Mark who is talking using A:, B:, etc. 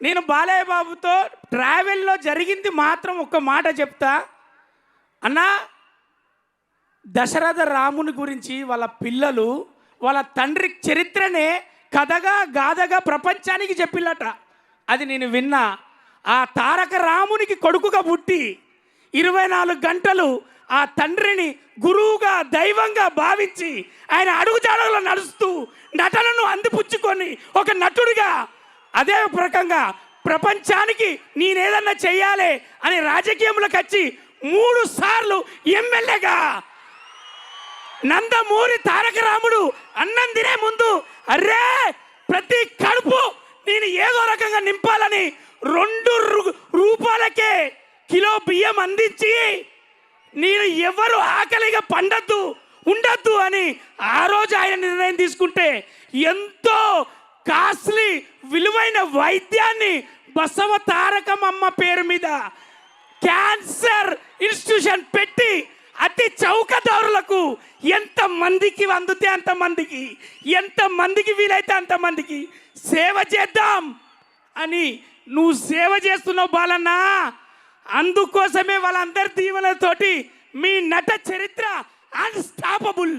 A: నేను బాలయ్య బాబుతో ట్రావెల్లో జరిగింది మాత్రం ఒక్క మాట చెప్తా అన్నా. దశరథ రాముని గురించి వాళ్ళ పిల్లలు వాళ్ళ తండ్రి చరిత్రనే కథగా గాథగా ప్రపంచానికి చెప్పిల్లట. అది నేను విన్నా. ఆ తారక రామునికి కొడుకుగా పుట్టి 24 గంటలు ఆ తండ్రిని గురువుగా దైవంగా భావించి ఆయన అడుగుజాడలో నడుస్తూ నటనను అందిపుచ్చుకొని ఒక నటుడిగా అదే ప్రకంగా ప్రపంచానికి నేనేదన్నా చెయ్యాలి అని రాజకీయంలోకి వచ్చి 3 సార్లు ఎమ్మెల్యేగా నందమూరి తారక రాముడు అన్నం తినే ముందు అరే ప్రతి కడుపు నేను ఏదో రకంగా నింపాలని 2 రూపాయలకే కిలో బియ్యం అందించి నేను ఎవరు ఆకలిగా ఉండద్దు అని ఆ రోజు ఆయన నిర్ణయం తీసుకుంటే ఎంతో కాస్ట్లీ విలువైన వైద్యాన్ని బసవ తారకమ్మ పేరు మీద క్యాన్సర్ ఇన్స్టిట్యూషన్ పెట్టి అతి చౌకదారులకు ఎంతమందికి అందుతే అంతమందికి, ఎంతమందికి వీలైతే అంతమందికి సేవ చేద్దాం అని నువ్వు సేవ చేస్తున్నావు బాలన్న. అందుకోసమే వాళ్ళందరి దీవెనలతోటి మీ నట చరిత్ర అన్స్టాపబుల్.